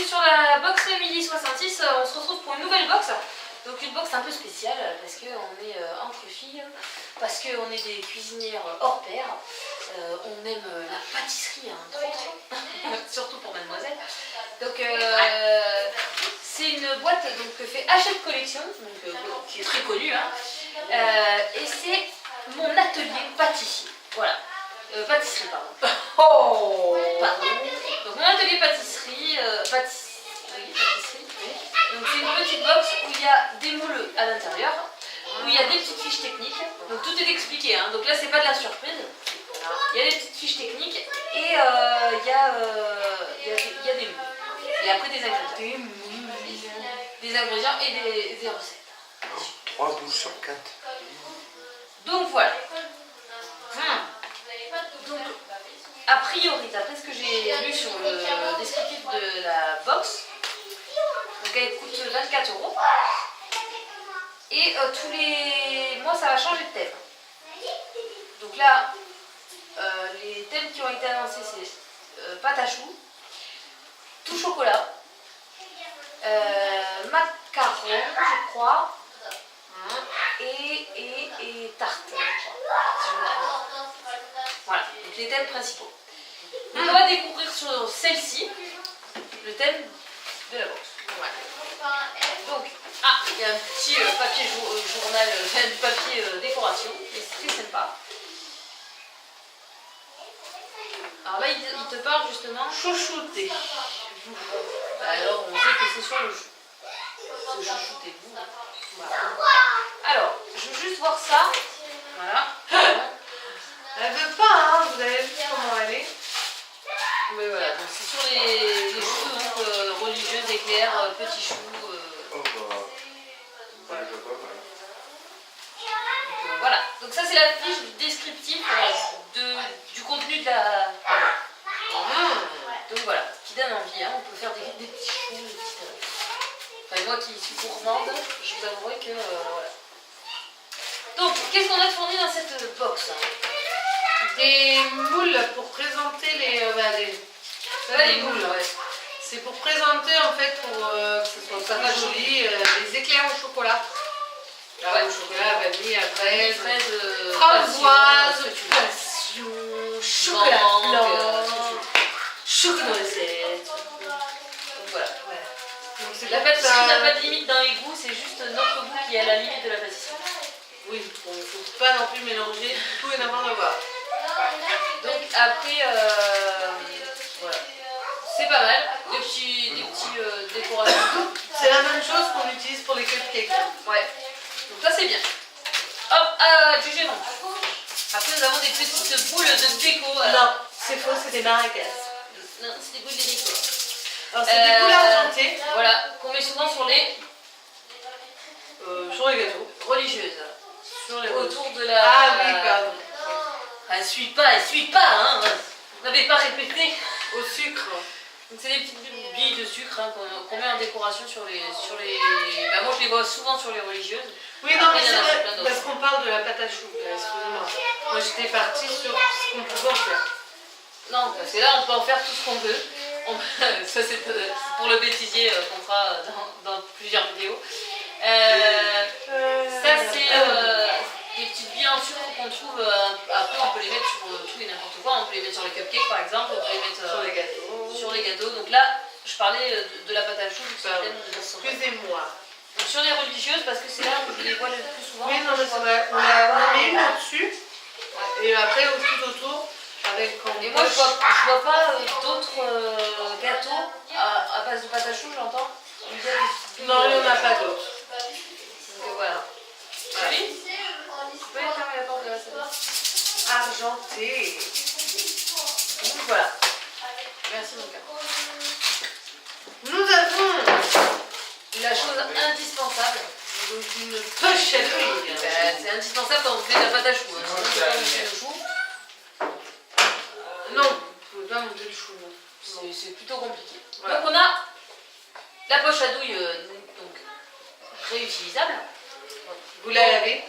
bienvenue sur la box Midi 66. On se retrouve pour une nouvelle box. Donc une box un peu spéciale parce qu'on est entre filles, parce qu'on est des cuisinières hors pair. On aime la pâtisserie, hein, surtout pour mademoiselle. Donc c'est une boîte donc, que fait Hachette Collection, donc, qui est très connue. Hein. Et c'est mon atelier pâtissier. Voilà. Pâtisserie, pardon. Oh pardon. Donc mon atelier pâtisserie, pâtisserie. Donc c'est une petite box où il y a des moules à l'intérieur, où il y a des petites fiches techniques. Donc tout est expliqué, hein. Donc là c'est pas de la surprise. Il y a des petites fiches techniques et il y a des moules. Et après des ingrédients. Des ingrédients et des recettes. 3 bouches sur 4. Donc voilà. Donc, a priori, d'après ce que j'ai lu sur le descriptif de la box, donc elle coûte 24 €. Et tous les mois, ça va changer de thème. Donc là, les thèmes qui ont été annoncés, c'est pâte à choux, tout chocolat, macaron, je crois, et tarte, je crois, si je me trompe. Voilà, donc les thèmes principaux. Donc on va découvrir sur celle-ci le thème de la box. Voilà. Donc, il y a un petit papier journal, du papier décoration, et c'est très sympa. Alors là, il te parle justement chouchouter. Alors, on sait que c'est sur le chou. C'est chouchouter vous. Voilà. Alors, je veux juste voir ça. Voilà. Elle veut pas, hein, vous avez vu comment elle est. Mais voilà, donc c'est sur les choux donc, religieuses, éclairs, petits choux. Oh bah. Ouais, je vois, voilà. Donc, voilà, donc ça c'est la fiche descriptive du contenu de la. Donc voilà, qui donne envie, hein. On peut faire des petits choux, des petites. Enfin, moi qui suis gourmande, je vous avouerai que voilà. Donc, qu'est-ce qu'on a fourni dans cette box? Des moules pour présenter les moules. Ouais. C'est pour présenter en fait pour que ce soit pas joli, les éclairs au chocolat. Au chocolat, vanille, à fraise, framboise, passion, chocolat blanc, chocolat noisette. Donc voilà. Donc, La pâtisserie n'a pas de limite dans les goûts, c'est juste notre goût qui est à la limite de la pâtisserie. Oui, bon, il ne faut pas non plus mélanger tout et n'importe quoi. Donc après, voilà. C'est pas mal, des petits décorations. C'est la même chose qu'on utilise pour les cupcakes. Ouais, donc ça c'est bien. Hop, GG non. Après nous avons des petites boules de déco. Non, c'est faux, c'est des maracas. Non, c'est des boules de déco. Alors c'est des boules argentées. Voilà, qu'on met souvent sur les gâteaux. religieuses. Sur les Autour de la... Ah oui, pardon. Elle suit pas, hein. Vous n'avez pas répété. Au sucre. Donc c'est des petites billes de sucre hein, qu'on met en décoration sur les... Bah, moi je les vois souvent sur les religieuses. Oui, non, après, mais c'est vrai, parce qu'on parle de la pâte à choux. Excusez-moi. Moi j'étais partie sur ce qu'on pouvait en faire. Non, parce que là on peut en faire tout ce qu'on veut. Ça c'est pour le bêtisier qu'on fera dans plusieurs vidéos. Ça c'est des petites billes en sucre qu'on trouve, après on peut les mettre sur tout et n'importe quoi, on peut les mettre sur les cupcakes par exemple, on peut les mettre sur les gâteaux. Donc là, je parlais de la pâte à choux, Excusez-moi. Donc sur les religieuses, parce que c'est là où je les vois le plus souvent. Oui, non, mais c'est vrai, on a mis une au-dessus, et après tout autour, avec et moi je vois pas d'autres gâteaux à base de pâte à choux, j'entends. Non, il n'y en a pas d'autres. Donc voilà. Oui. Tu peux aller fermer la porte de la salle. Argenté. Donc voilà. Merci mon gars. Nous avons La chose indispensable. donc une poche à douille. C'est indispensable quand vous faites de la pâte à choux. Hein. Sinon, quand vous faites le chou, Non, vous ne pouvez pas monter le chou. c'est plutôt compliqué. Voilà. Donc on a la poche à douille donc, réutilisable. Vous la lavez.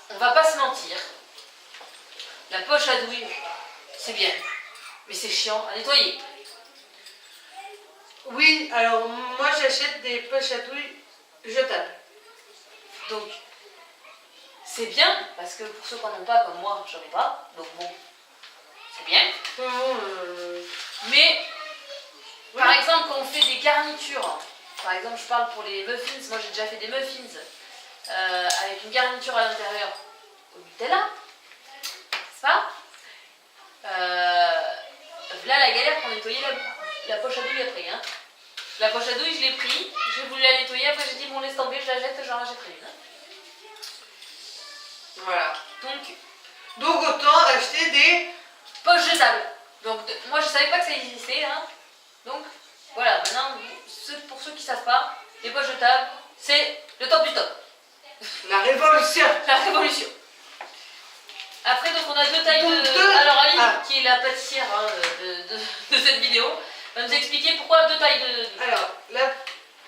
On va pas se mentir. La poche à douille, c'est bien. Mais c'est chiant à nettoyer. Oui, alors moi j'achète des poches à douille jetables. Donc, c'est bien, parce que pour ceux qui n'en ont pas, comme moi, j'en ai pas. Donc bon, c'est bien. Mais, par exemple, quand on fait des garnitures, par exemple, je parle pour les muffins, moi j'ai déjà fait des muffins avec une garniture à l'intérieur au Nutella, c'est pas là la galère pour nettoyer la poche à douille après. Hein. La poche à douille, je l'ai pris, j'ai voulu la nettoyer, après j'ai dit bon laisse tomber, je la jette, j'en rachèterai une. Hein. Voilà. Donc autant acheter des poches jetables. Donc moi je savais pas que ça existait. Hein. Donc voilà, maintenant pour ceux qui savent pas, les poches jetables, c'est le top du top. La révolution. La révolution. Après donc on a deux tailles de... Alors Aline, qui est la pâtissière hein, de cette vidéo, va nous expliquer pourquoi deux tailles de... Alors la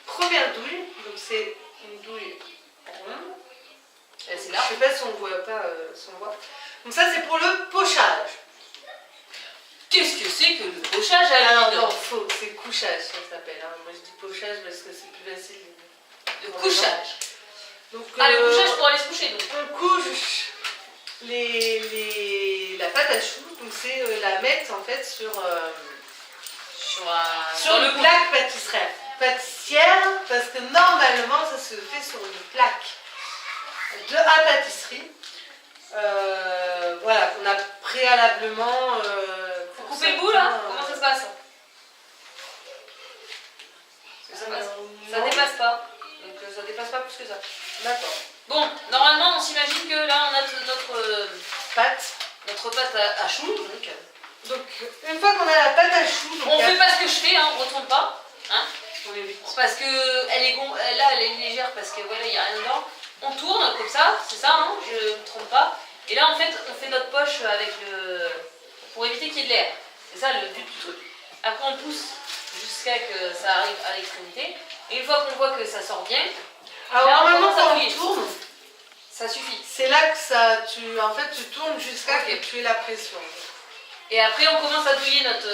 première douille, donc c'est une douille ronde. C'est là. Je sais pas si on voit pas, si on voit. Donc ça c'est pour le pochage. Qu'est-ce que c'est que le pochage à Alors Aline? non, faux, c'est couchage ça s'appelle. Hein. Moi je dis pochage parce que c'est plus facile. Le couchage. Donc, le couchage pour aller se coucher donc. On couche la pâte à choux, donc c'est la mettre en fait sur une plaque pâtissière, parce que normalement ça se fait sur une plaque à pâtisserie. Voilà, qu'on a préalablement. Faut couper le bout là? Comment ça se passe? Ça dépasse pas. Donc ça dépasse pas plus que ça. D'accord. Bon, normalement on s'imagine que là on a notre pâte à choux. Donc une fois qu'on a la pâte à choux, on fait pas ce que je fais, hein, on retourne pas. Hein, c'est parce que elle est légère parce que voilà il n'y a rien dedans. On tourne comme ça, c'est ça, hein, je ne me trompe pas. Et là en fait on fait notre poche avec pour éviter qu'il y ait de l'air. C'est ça le but du truc. Après on pousse jusqu'à que ça arrive à l'extrémité. Et une fois qu'on voit que ça sort bien, alors là, normalement quand on tourne, ça suffit. C'est là que tu tournes jusqu'à que tu aies la pression. Et après on commence à douiller notre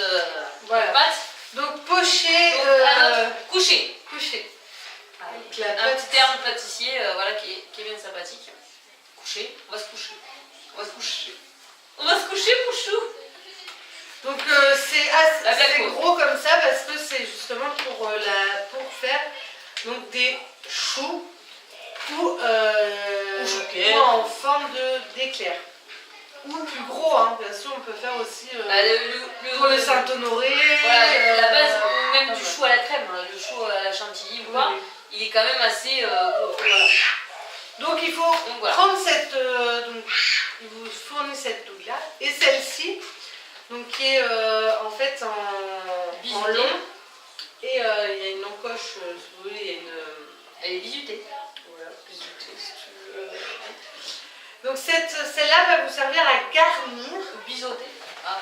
pâte. Donc pocher, coucher. Un petit terme pâtissier voilà, qui est bien sympathique. Coucher, on va se coucher. On va se coucher. On va se coucher, Pouchou. Donc c'est assez gros comme ça parce que c'est justement pour faire donc, des choux ou en forme d'éclair. Ou plus gros, hein. Bien sûr on peut faire aussi pour le Saint-Honoré. Voilà, la base, même du chou à la crème, le chou à la chantilly ou quoi, il est quand même assez gros. Voilà. Donc il faut prendre il vous fournit cette douille là et celle-ci, donc qui est en fait en long et il y a une encoche, si vous voulez, elle est bisutée. Voilà, bisutée si tu veux. Donc celle-là va vous servir à garnir. Biseauter. Ah,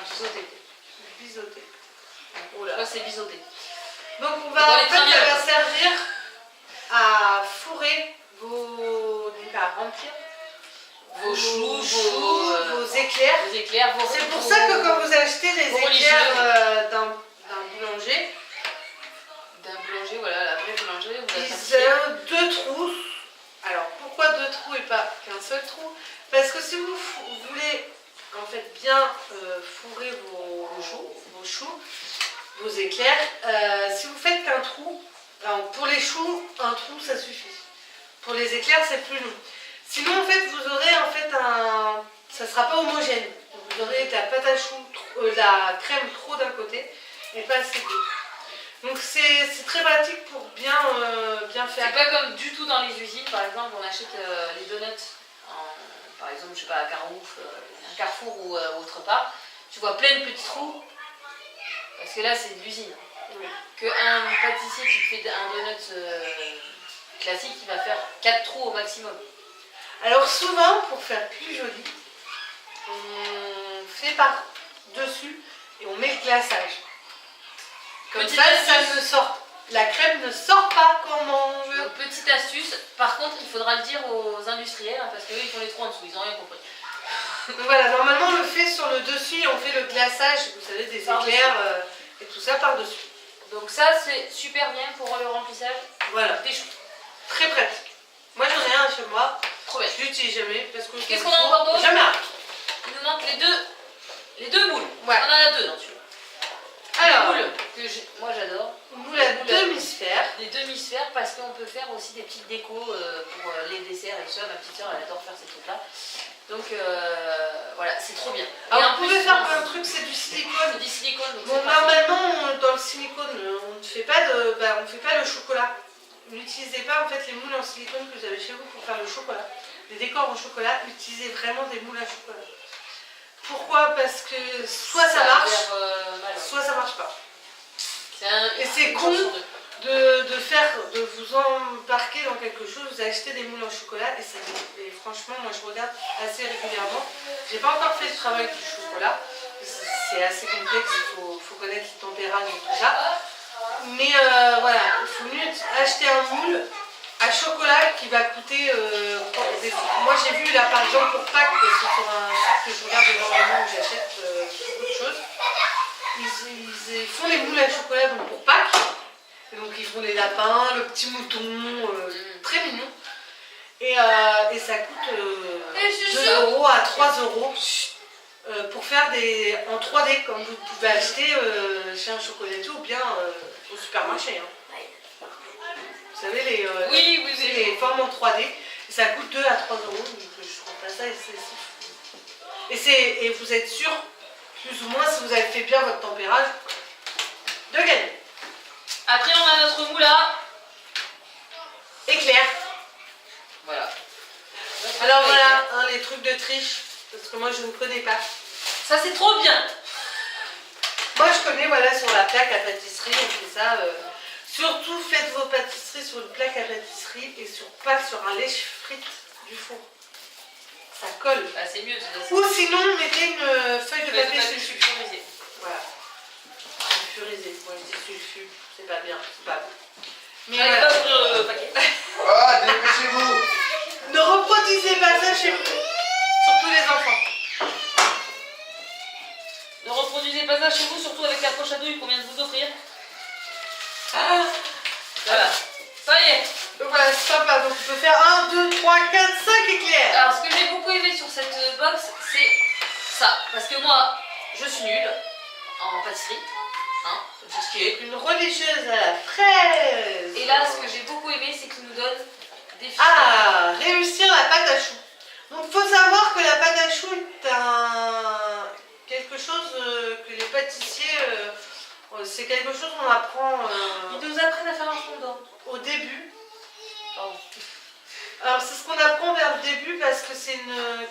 biseauter. Oh là, c'est biseauté. Donc elle va servir à fourrer à remplir vos choux, vos éclairs. C'est pour ça que quand vous achetez les éclairs d'un boulanger, voilà, la vraie boulangerie, ils ont 2 trous. Alors pourquoi 2 trous et pas qu'un seul trou? Parce que si vous voulez en fait bien fourrer vos choux, vos éclairs, si vous faites qu'un trou, alors pour les choux, un trou ça suffit. Pour les éclairs, c'est plus long. Sinon, en fait, vous aurez ça ne sera pas homogène. Vous aurez de la pâte à choux, la crème trop d'un côté et pas assez de l'autre. Donc c'est très pratique pour bien faire. C'est pas comme du tout dans les usines. Par exemple, on achète les donuts, par exemple, je sais pas, à un Carrefour ou autre part. Tu vois plein de petits trous. Parce que là, c'est de l'usine. Oui. Qu'un pâtissier qui fait un donut classique, il va faire 4 trous au maximum. Alors souvent, pour faire plus joli, on fait par dessus et on met le glaçage. Comme ça, la crème ne sort pas comme on veut. Donc, petite astuce, par contre, il faudra le dire aux industriels, hein, parce qu'eux, ils font les trous en dessous, ils n'ont rien compris. Donc voilà, normalement, on le fait sur le dessus et on fait le glaçage, vous savez, des éclairs et tout ça par-dessus. Donc ça c'est super bien pour le remplissage Voilà, des choux. très pratique. Moi j'en ai un chez moi, Trop bien. je l'utilise jamais parce que Qu'est-ce qu'on a encore d'autre? Jamais. Il nous manque les deux moules. Ouais. On en a deux dans celui-là. Alors, Les moules que moi j'adore. moule à demi-sphère. Des demi-sphères parce qu'on peut faire aussi des petites décos pour les desserts et tout ça. Ma petite soeur elle adore faire ces trucs là. Donc voilà, c'est trop bien. Alors et vous pouvez faire plein de trucs, c'est du silicone. du silicone. Donc Bon, c'est parfait. normalement, dans le silicone, on ne fait pas on fait pas le chocolat. N'utilisez pas en fait les moules en silicone que vous avez chez vous pour faire le chocolat. Les décors en chocolat, utilisez vraiment des moules à chocolat. Pourquoi? Parce que soit ça marche, soit ça marche pas. Et c'est con de vous embarquer dans quelque chose, vous achetez des moules en chocolat et franchement, moi je regarde assez régulièrement. J'ai pas encore fait le travail du chocolat, c'est assez complexe, il faut connaître les températures et tout ça. Mais voilà, il faut mieux acheter un moule à chocolat qui va coûter. Moi j'ai vu là par exemple pour Pâques, parce que sur un site que je regarde énormément où j'achète beaucoup de choses, ils font les moules à chocolat donc pour Pâques. Et donc ils font les lapins, le petit mouton, très mignon. Et ça coûte 2 € à 3 € pour faire en 3D, comme vous pouvez acheter chez un chocolatier ou bien au supermarché. Hein. Vous savez, les formes en 3D, et ça coûte 2 à 3 €. Donc je trouve pas ça et vous êtes sûr, plus ou moins, si vous avez fait bien votre tempérage, de gagner. Après on a notre moula. Éclair. Voilà. Alors voilà, hein, les trucs de triche, parce que moi je ne connais pas. Ça c'est trop bien. Moi je connais, voilà, sur la plaque à pâtisserie, on fait ça. Surtout faites vos pâtisseries sur une plaque à pâtisserie et pas sur un lèche-frites du four. Ça colle. Bah, c'est mieux. Ou sinon mettez une feuille de papier sulfurisé. Voilà. Sulfurisé. Moi je dis sulfu, c'est pas bien, c'est pas bon. Mais allez, voilà. pas ouvrir le paquet. Ah, dépêchez-vous! Ne reproduisez pas ça chez vous. Surtout les enfants. Ne reproduisez pas ça chez vous, surtout avec la poche à douille qu'on vient de vous offrir. Ah, voilà. Ça y est. Donc voilà, c'est sympa. Donc on peut faire 1, 2, 3, 4, 5 éclairs. Alors ce que j'ai beaucoup aimé sur cette box, c'est ça. Parce que moi, je suis nulle en pâtisserie. Hein, c'est ce qui est. Une religieuse à la fraise. Et là, ce que j'ai beaucoup aimé, c'est qu'il nous donne des fiches. Ah, réussir la pâte à choux. Donc il faut savoir que la pâte à choux est quelque chose que les pâtissiers, c'est quelque chose qu'on apprend Ils nous apprennent à faire un fondant. au début. Pardon. Alors c'est ce qu'on apprend vers le début parce que c'est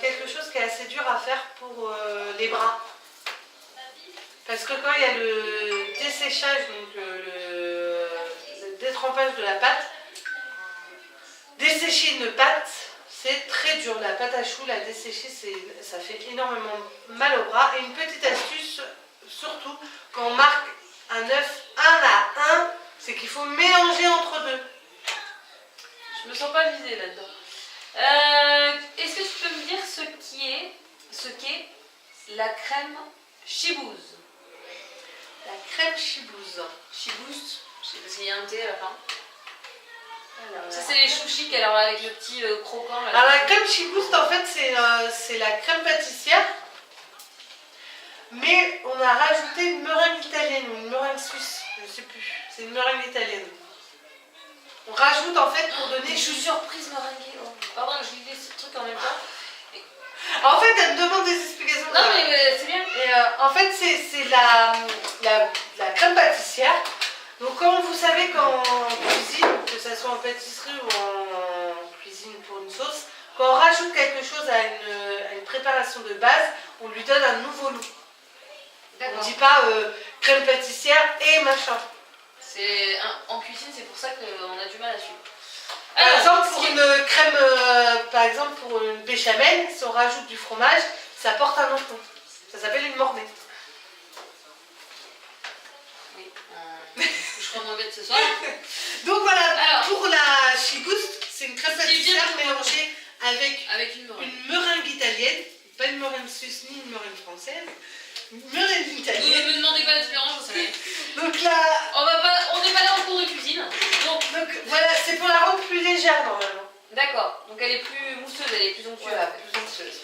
quelque chose qui est assez dur à faire pour les bras. Parce que quand il y a le desséchage, donc le détrempage de la pâte, dessécher une pâte, c'est très dur. La pâte à choux, la dessécher, ça fait énormément mal au bras. Et une petite astuce, surtout quand on marque un œuf 1 à 1, c'est qu'il faut mélanger entre deux. Je me sens pas visée là-dedans. Est-ce que tu peux me dire ce qu'est la crème chibouse? La crème chibouse. Chibouse, je sais pas s'il y a un T à la fin. Alors, Ça c'est les choux chics, alors avec le petit croquant là. alors la crème chibouse, en fait, c'est la crème pâtissière. Mais on a rajouté une meringue italienne ou une meringue suisse, je ne sais plus. C'est une meringue italienne. On rajoute en fait pour donner... Je suis surprise meringuée. Oh. Pardon, je lis ce truc en même temps. En fait, elle me demande des explications. Non mais c'est bien. Et en fait, c'est la crème pâtissière. Donc comme vous savez qu'en cuisine, que ce soit en pâtisserie ou en cuisine pour une sauce, quand on rajoute quelque chose à une préparation de base, on lui donne un nouveau look. On ne dit pas crème pâtissière et machin. En cuisine, c'est pour ça qu'on a du mal à suivre. Par exemple, pour une crème, par exemple pour une béchamel, si on rajoute du fromage, ça porte un autre nom. Ça s'appelle une mornay. Oui. Je crois m'embête ce soir. Donc voilà, Alors, pour la chibouse, c'est une crème pâtissière bien mélangée avec une meringue. une meringue italienne, pas une meringue suisse ni une meringue française, une meringue Ne italienne. me demandez pas la différence, je sais rien. Donc là, On va pas D'accord, donc elle est plus mousseuse, elle est plus onctueuse. Voilà, plus onctueuse.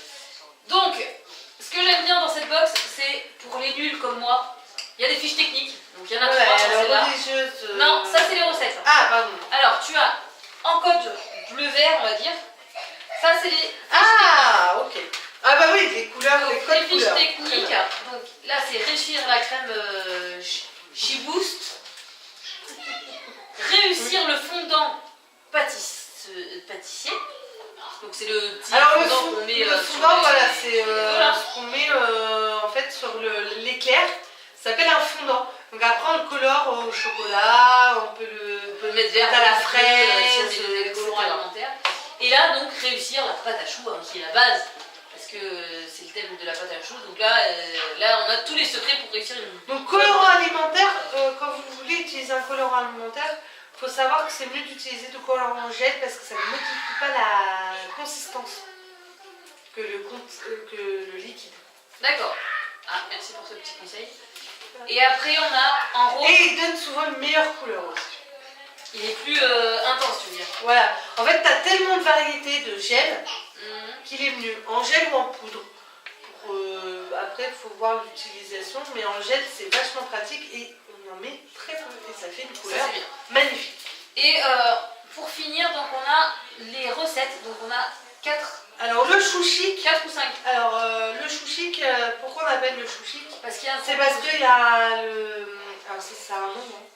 Donc, ce que j'aime bien dans cette box, c'est pour les nuls comme moi, il y a des fiches techniques. Donc il y en a 3 dans celle-là. Religieuse. Non, ça c'est les recettes. Ah, pardon. Alors, tu as en code bleu-vert, on va dire. Ça, c'est les Ah, ok. Ah bah oui, les couleurs, les codes fiches couleurs. techniques. Donc là, c'est réussir la crème She-Boost. Réussir le fondant pâtissier. Donc c'est le petit Alors fondant qu'on met le sur fondant, les- voilà, c'est voilà. ce qu'on met en fait sur l'éclair. Ça s'appelle un fondant. Donc après on le colore au chocolat, on peut le mettre vert à la si fraise, on met des colorants etc. alimentaires. Et là, donc, réussir la pâte à choux, hein, qui est la base, parce que c'est le thème de la pâte à choux. Donc là, là, on a tous les secrets pour réussir une... Donc colorant alimentaire, quand vous voulez utiliser un colorant alimentaire, il faut savoir que c'est mieux d'utiliser du colorant en gel parce que ça ne modifie pas la consistance que le liquide. D'accord. Ah, merci pour ce petit conseil. Et après, on a en rose. Et il donne souvent une meilleure couleur aussi. Il est plus intense, tu veux dire. Voilà. En fait, tu as tellement de variétés de gel Mhm. qu'il est mieux en gel ou en poudre. Après, il faut voir l'utilisation, mais en gel, c'est vachement pratique et on en met très peu et ça fait une Ça, couleur c'est bien. magnifique. Et pour finir, donc, on a les recettes. Donc, on a 4 Alors, le chou chic. ou 5. Alors, le chou chic, pourquoi on appelle le chou chic? Parce qu'il y a un C'est parce qu'il y a le. Alors, ça a un nom, non?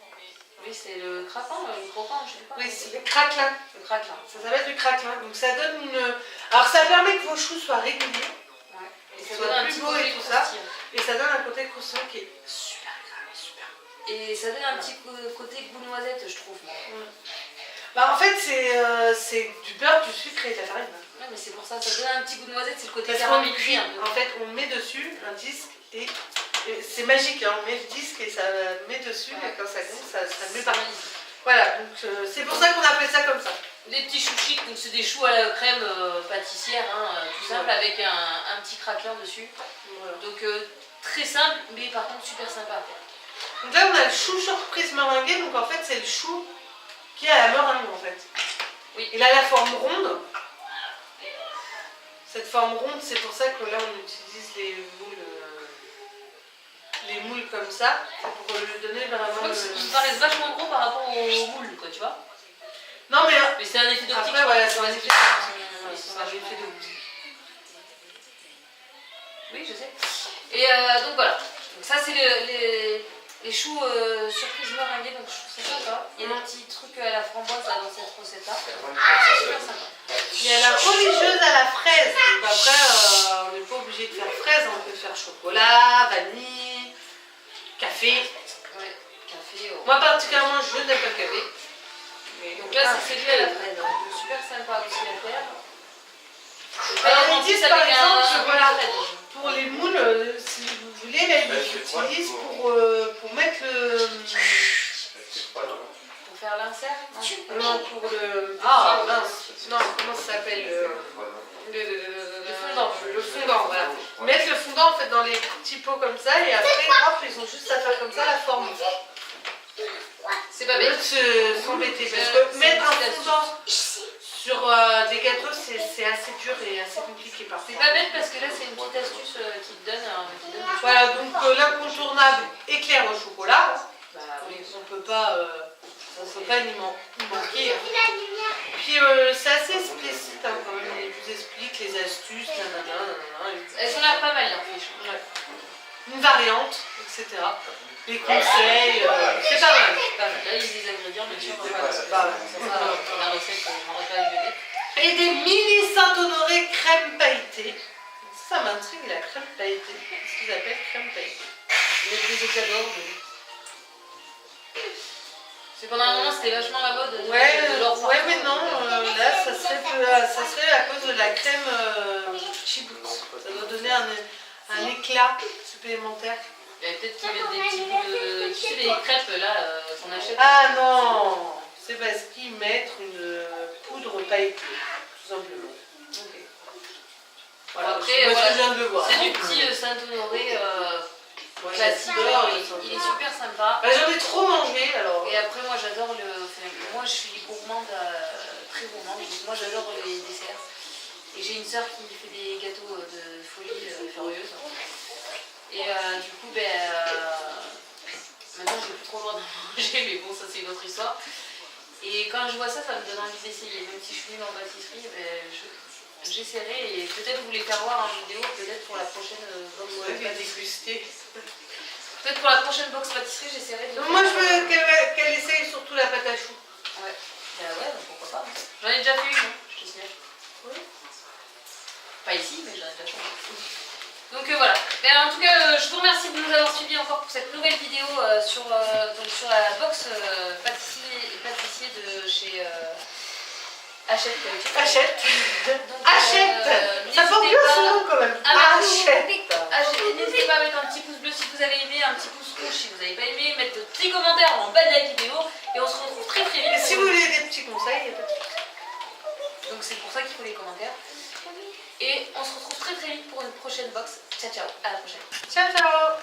Oui, c'est le craquant, le croquant, je sais pas. Oui, c'est le craquelin. Le craquelin. Ça s'appelle du craquelin. Donc, ça donne une. Alors, ça permet que vos choux soient réguliers. Ouais. Et Soit ça donne un plus petit beau côté et tout ça. croustillant. Et ça donne un côté croustillant qui est super agréable, super. Et ça donne un petit côté goût noisette, je trouve. Moi. Bah, en fait, c'est du beurre, du sucre et de la farine. Ouais, mais c'est pour ça, ça donne un petit goût de noisette, c'est le côté Parce qu'on caramélisé cuit, un peu. en fait, on met dessus un disque et c'est magique, hein, on met le disque et ça met dessus Ouais. et quand ça gonfle, ça met partout. Voilà, donc c'est pour ça qu'on appelle ça comme ça. Des petits choux chics, donc c'est des choux à la crème pâtissière, hein, tout simple, Ouais. avec un petit craquelin dessus. Voilà. Donc très simple, mais par contre super sympa à faire. Donc là, on a le chou surprise meringué, donc en fait, c'est le chou qui a la meringue en fait. Oui. Il a la forme ronde. Cette forme ronde, c'est pour ça que là, on utilise les moules comme ça, pour lui donner vraiment Ils me paraissent vachement gros par rapport aux moules, quoi, tu vois. Non mais Mais c'est un effet d'optique. après, voilà, c'est un effet d'optique. Ils C'est sont un vachement- effet d'optique. Oui, je sais. Et donc voilà. Donc ça, c'est les choux surprise meringués, donc je trouve ça sympa. Il y a des petits trucs à la framboise là, dans cette recette-là. C'est super sympa. Il y a la religieuse à la fraise. Donc après, on n'est pas obligé de faire fraise, on peut faire chocolat, vanille, café. Ouais, café. Moi particulièrement, je n'aime pas le café. Donc là, c'est celui à la fraise. Donc, super sympa aussi à faire. Alors, ils disent par exemple, voilà, fraise. pour les moules, si vous voulez, là, ils l'utilisent pour mettre le... Pour faire l'insert. Non, pour le... Ah, mince. Non, comment ça s'appelle Le fondant. Le fondant, voilà. Mettre le fondant en fait dans les petits pots comme ça et après, hop, ils ont juste à faire comme ça la forme. C'est pas Au lieu bête. de s'embêter. Parce que mettre un fondant sur des gâteaux, c'est assez dur et assez compliqué parfois. C'est pas bête parce que là, c'est une petite astuce qui te donne du Voilà, donc l'incontournable éclair au chocolat. Bah Oui, oui. on peut pas y manquer. Puis c'est assez explicite hein, quand même. Ils vous expliquent les astuces, nanana. Elles ont l'air pas mal, leurs fiches. Ouais. Une variante, etc. Les conseils, c'est pas mal. Là, ils disent les ingrédients, bien sûr. Il Voilà. était Bah, pas- c'est ça, la recette, on n'aurait pas dû mettre. Et des mini Saint-Honoré crème pailletée. Ça m'intrigue la crème pailletée. Ce qu'ils appellent crème pailletée. Mettre des éclats d'or. C'est pendant un moment, c'était vachement la mode. de l'or Ouais, partout. mais non, là, ça serait à cause de la crème She-Boost. Ça doit donner un éclat supplémentaire. Il y a peut-être qu'ils mettent des petits bouts de. Tu sais, les crêpes là qu'on achète. Ah non, c'est parce qu'ils mettent une poudre pailletée, tout simplement. Ok. Voilà, Après, moi, voilà, je viens de le voir. c'est du petit Saint-Honoré Ouais, classique. j'adore le Il est Saint-Honoré. super sympa. Bah, j'en ai trop mangé alors. Et après, moi j'adore le. Enfin, moi je suis gourmande, très gourmande. moi j'adore les desserts. Et j'ai une sœur qui fait des gâteaux de folie furieuse. Et du coup, maintenant j'ai plus trop le droit d'en manger, mais bon, ça c'est une autre histoire. Et quand je vois ça, ça me donne envie d'essayer. Même si je suis nulle en pâtisserie, j'essaierai et peut-être vous les faire voir en vidéo, peut-être pour la prochaine box déguster. Peut-être pour la prochaine box pâtisserie, j'essaierai de... Moi je veux qu'elle essaye surtout la pâte à choux. Ouais, donc pourquoi pas. J'en ai déjà fait une, hein, je te signale. Oui. Pas ici, mais j'en ai déjà fait une. Donc voilà. En tout cas, je vous remercie de nous avoir suivis encore pour cette nouvelle vidéo sur la box pâtissier de chez Hachette. Hachette. Donc, Hachette. Ça porte bien son nom quand même. Hachette. N'hésitez pas à mettre un petit pouce bleu si vous avez aimé, un petit pouce rouge si vous n'avez pas aimé, mettre de petits commentaires en bas de la vidéo et on se retrouve très très vite. Et si vous voulez des petits conseils, il y a pas de souci. Donc c'est pour ça qu'il faut les commentaires. Et on se retrouve très très vite pour une prochaine box. Ciao ciao, à la prochaine. Ciao ciao.